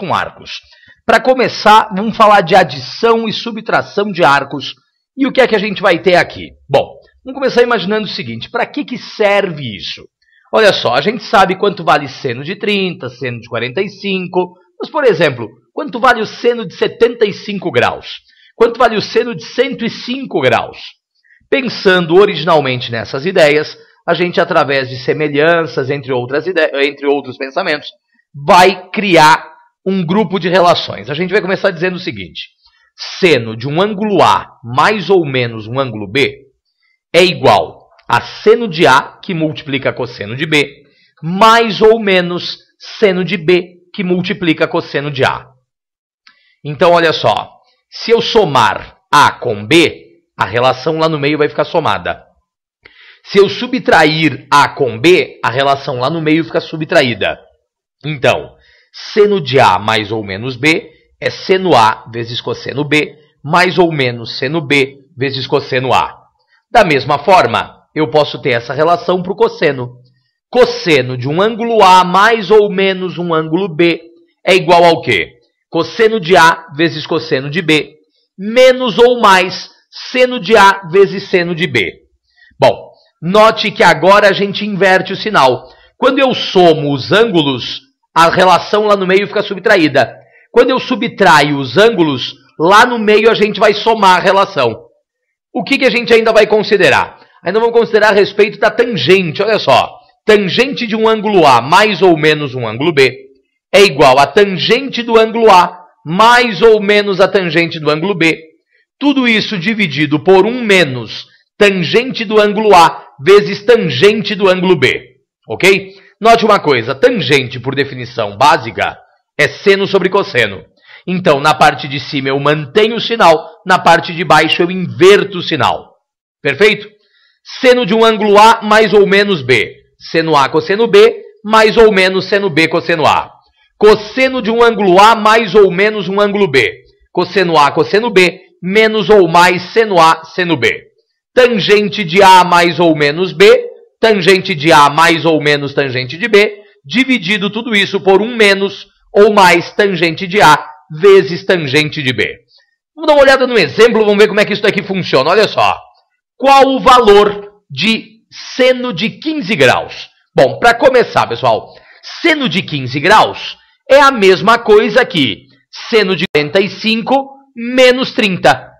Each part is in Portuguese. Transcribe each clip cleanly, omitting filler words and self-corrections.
com arcos. Para começar, vamos falar de adição e subtração de arcos. E o que é que a gente vai ter aqui? Bom, vamos começar imaginando o seguinte, para que serve isso? Olha só, a gente sabe quanto vale seno de 30, seno de 45, mas, por exemplo, quanto vale o seno de 75 graus? Quanto vale o seno de 105 graus? Pensando originalmente nessas ideias, a gente, através de semelhanças, entre outros pensamentos, vai criar um grupo de relações. A gente vai começar dizendo o seguinte, seno de um ângulo A mais ou menos um ângulo B é igual a seno de A, que multiplica cosseno de B, mais ou menos seno de B, que multiplica cosseno de A. Então, olha só, se eu somar A com B, a relação lá no meio vai ficar somada. Se eu subtrair A com B, a relação lá no meio fica subtraída. Então, seno de A mais ou menos B é seno A vezes cosseno B, mais ou menos seno B vezes cosseno A. Da mesma forma, eu posso ter essa relação para o cosseno. Cosseno de um ângulo A mais ou menos um ângulo B é igual ao quê? Cosseno de A vezes cosseno de B, menos ou mais seno de A vezes seno de B. Bom, note que agora a gente inverte o sinal. Quando eu somo os ângulos, a relação lá no meio fica subtraída. Quando eu subtraio os ângulos, lá no meio a gente vai somar a relação. O que a gente ainda vai considerar? Ainda vamos considerar a respeito da tangente. Olha só, tangente de um ângulo A mais ou menos um ângulo B é igual a tangente do ângulo A mais ou menos a tangente do ângulo B. Tudo isso dividido por 1 menos tangente do ângulo A vezes tangente do ângulo B. Ok? Note uma coisa, tangente, por definição básica, é seno sobre cosseno. Então, na parte de cima eu mantenho o sinal, na parte de baixo eu inverto o sinal. Perfeito? Seno de um ângulo A mais ou menos B. Seno A cosseno B, mais ou menos seno B cosseno A. Cosseno de um ângulo A mais ou menos um ângulo B. Cosseno A cosseno B, menos ou mais seno A seno B. Tangente de A mais ou menos B, tangente de A mais ou menos tangente de B, dividido tudo isso por 1 menos ou mais tangente de A vezes tangente de B. Vamos dar uma olhada no exemplo, vamos ver como é que isso daqui funciona. Olha só. Qual o valor de seno de 15 graus? Bom, para começar, pessoal, seno de 15 graus é a mesma coisa que seno de 45 menos 30.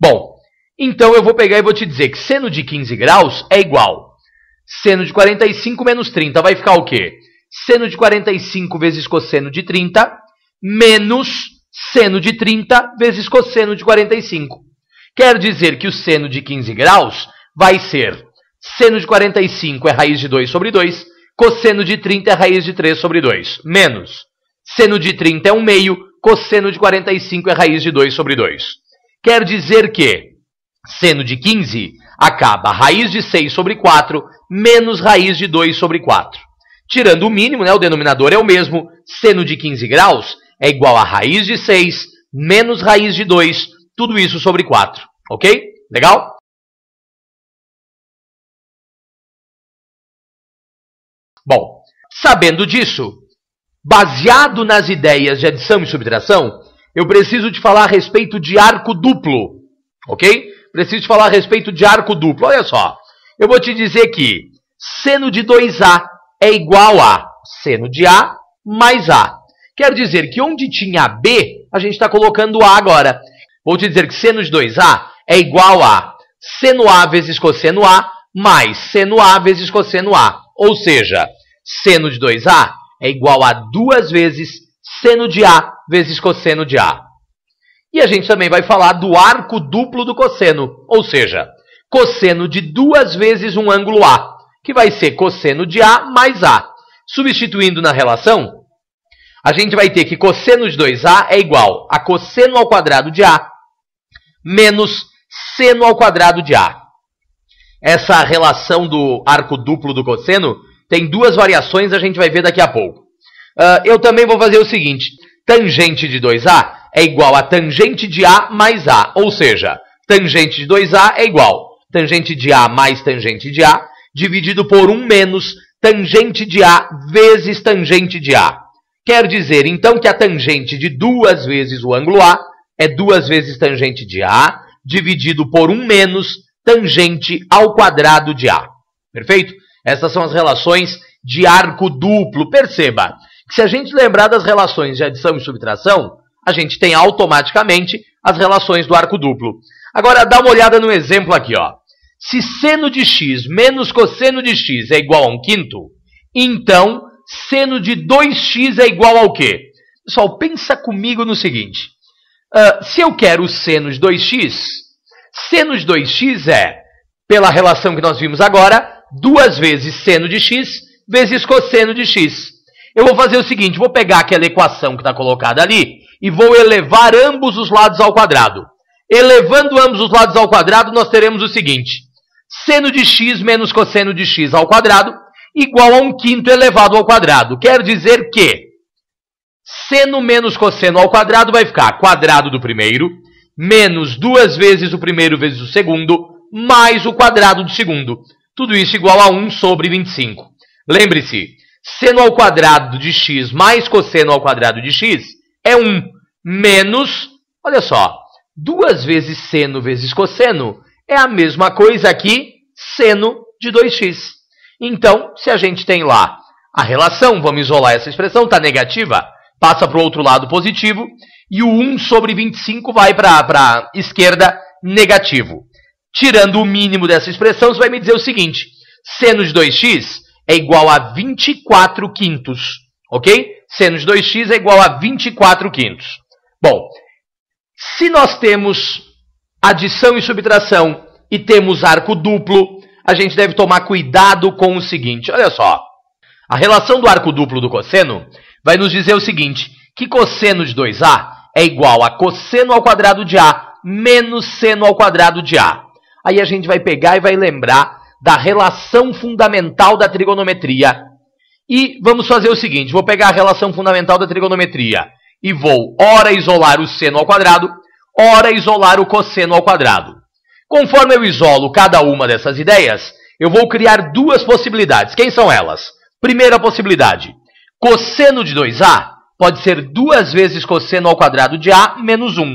Bom, então eu vou pegar e vou te dizer que seno de 15 graus é igual seno de 45 menos 30. Vai ficar o quê? Seno de 45 vezes cosseno de 30 menos seno de 30 vezes cosseno de 45. Quer dizer que o seno de 15 graus vai ser seno de 45 é raiz de 2 sobre 2, cosseno de 30 é raiz de 3 sobre 2, menos seno de 30 é 1/2, cosseno de 45 é raiz de 2 sobre 2. Quer dizer que seno de 15 acaba raiz de 6 sobre 4 menos raiz de 2 sobre 4. Tirando o mínimo, né, o denominador é o mesmo, seno de 15 graus é igual a raiz de 6 menos raiz de 2, tudo isso sobre 4. Ok? Legal? Bom, sabendo disso, baseado nas ideias de adição e subtração, eu preciso te falar a respeito de arco duplo. Ok? Preciso te falar a respeito de arco duplo. Olha só, eu vou te dizer que seno de 2A é igual a seno de A mais A. Quer dizer que onde tinha B, a gente está colocando A agora. Vou te dizer que seno de 2A é igual a seno A vezes cosseno A mais seno A vezes cosseno A. Ou seja, seno de 2A é igual a 2 vezes seno de A vezes cosseno de A. E a gente também vai falar do arco duplo do cosseno, ou seja, cosseno de 2 vezes um ângulo A, que vai ser cosseno de A mais A. Substituindo na relação, a gente vai ter que cosseno de 2A é igual a cosseno ao quadrado de A menos seno ao quadrado de A. Essa relação do arco duplo do cosseno tem 2 variações, a gente vai ver daqui a pouco. Eu também vou fazer o seguinte, tangente de 2A é igual a tangente de A mais A, ou seja, tangente de 2A é igual tangente de A mais tangente de A, dividido por 1 menos tangente de A vezes tangente de A. Quer dizer, então, que a tangente de 2 vezes o ângulo A é 2 vezes tangente de A, dividido por 1 menos tangente ao quadrado de A. Perfeito? Essas são as relações de arco duplo. Perceba que se a gente lembrar das relações de adição e subtração, a gente tem automaticamente as relações do arco duplo. Agora, dá uma olhada no exemplo aqui, ó. Se seno de x menos cosseno de x é igual a 1/5, então seno de 2x é igual ao quê? Pessoal, pensa comigo no seguinte. Se eu quero o seno de 2x, seno de 2x é, pela relação que nós vimos agora, 2 vezes seno de x vezes cosseno de x. Eu vou fazer o seguinte, vou pegar aquela equação que está colocada ali e vou elevar ambos os lados ao quadrado. Elevando ambos os lados ao quadrado, nós teremos o seguinte. Seno de x menos cosseno de x ao quadrado igual a 1/5 elevado ao quadrado. Quer dizer que seno menos cosseno ao quadrado vai ficar quadrado do primeiro, menos 2 vezes o primeiro vezes o segundo, mais o quadrado do segundo. Tudo isso igual a 1 sobre 25. Lembre-se, seno ao quadrado de x mais cosseno ao quadrado de x é 1, menos, olha só, 2 vezes seno vezes cosseno é a mesma coisa que seno de 2x. Então, se a gente tem lá a relação, vamos isolar essa expressão, está negativa, passa para o outro lado positivo, e o 1 sobre 25 vai para a esquerda negativo. Tirando o mínimo dessa expressão, você vai me dizer o seguinte, seno de 2x é igual a 24/5, ok? Seno de 2x é igual a 24/5. Bom, se nós temos adição e subtração e temos arco duplo, a gente deve tomar cuidado com o seguinte. Olha só, a relação do arco duplo do cosseno vai nos dizer o seguinte, que cosseno de 2A é igual a cosseno ao quadrado de A menos seno ao quadrado de A. Aí a gente vai pegar e vai lembrar da relação fundamental da trigonometria. E vamos fazer o seguinte, vou pegar a relação fundamental da trigonometria e vou ora isolar o seno ao quadrado, ora isolar o cosseno ao quadrado. Conforme eu isolo cada uma dessas ideias, eu vou criar duas possibilidades. Quem são elas? Primeira possibilidade, cosseno de 2A pode ser 2 vezes cosseno ao quadrado de A menos 1.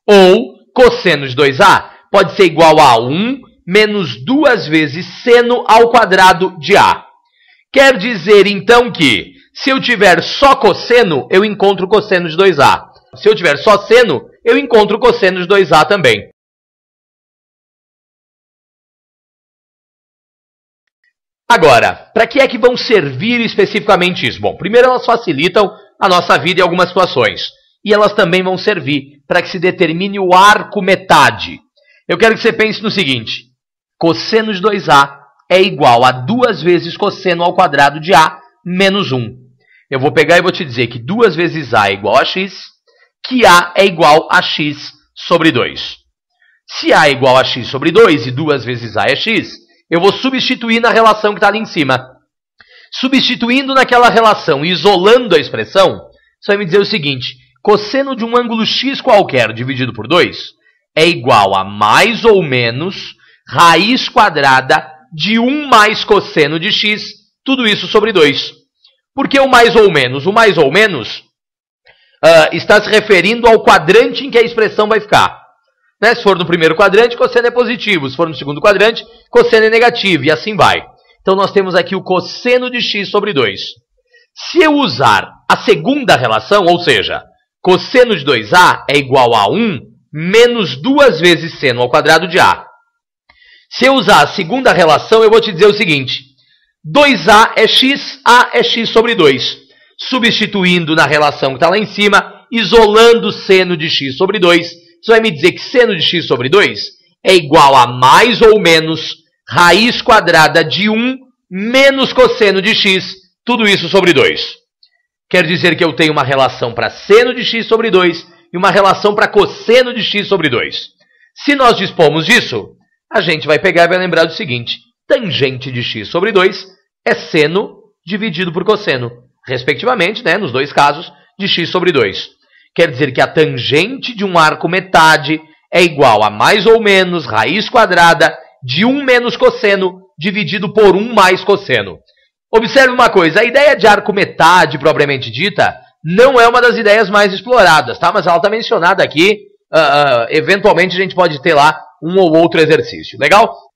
Ou cosseno de 2A pode ser igual a 1 menos 2 vezes seno ao quadrado de A. Quer dizer, então, que se eu tiver só cosseno, eu encontro cosseno de 2A. Se eu tiver só seno, eu encontro cosseno de 2A também. Agora, para que é que vão servir especificamente isso? Bom, primeiro elas facilitam a nossa vida em algumas situações. E elas também vão servir para que se determine o arco metade. Eu quero que você pense no seguinte. Cosseno de 2A é igual a 2 vezes cosseno ao quadrado de A menos 1. Eu vou pegar e vou te dizer que 2 vezes A é igual a x, que A é igual a x sobre 2. Se A é igual a x sobre 2 e 2 vezes A é x, eu vou substituir na relação que está ali em cima. Substituindo naquela relação e isolando a expressão, você vai me dizer o seguinte, cosseno de um ângulo x qualquer dividido por 2 é igual a mais ou menos raiz quadrada de 1 mais cosseno de x, tudo isso sobre 2. Por que o mais ou menos? O mais ou menos está se referindo ao quadrante em que a expressão vai ficar. Né? Se for no primeiro quadrante, cosseno é positivo. Se for no segundo quadrante, cosseno é negativo. E assim vai. Então, nós temos aqui o cosseno de x sobre 2. Se eu usar a segunda relação, ou seja, cosseno de 2A é igual a 1 menos 2 vezes seno ao quadrado de A. Se eu usar a segunda relação, eu vou te dizer o seguinte. 2A é x, A é x sobre 2. Substituindo na relação que está lá em cima, isolando seno de x sobre 2, você vai me dizer que seno de x sobre 2 é igual a mais ou menos raiz quadrada de 1 menos cosseno de x, tudo isso sobre 2. Quer dizer que eu tenho uma relação para seno de x sobre 2 e uma relação para cosseno de x sobre 2. Se nós dispomos disso, a gente vai pegar e vai lembrar do seguinte. Tangente de x sobre 2 é seno dividido por cosseno, respectivamente, né, nos dois casos, de x sobre 2. Quer dizer que a tangente de um arco metade é igual a mais ou menos raiz quadrada de 1 menos cosseno dividido por 1 mais cosseno. Observe uma coisa, a ideia de arco metade propriamente dita não é uma das ideias mais exploradas, tá? Mas ela está mencionada aqui, eventualmente a gente pode ter lá um ou outro exercício, legal?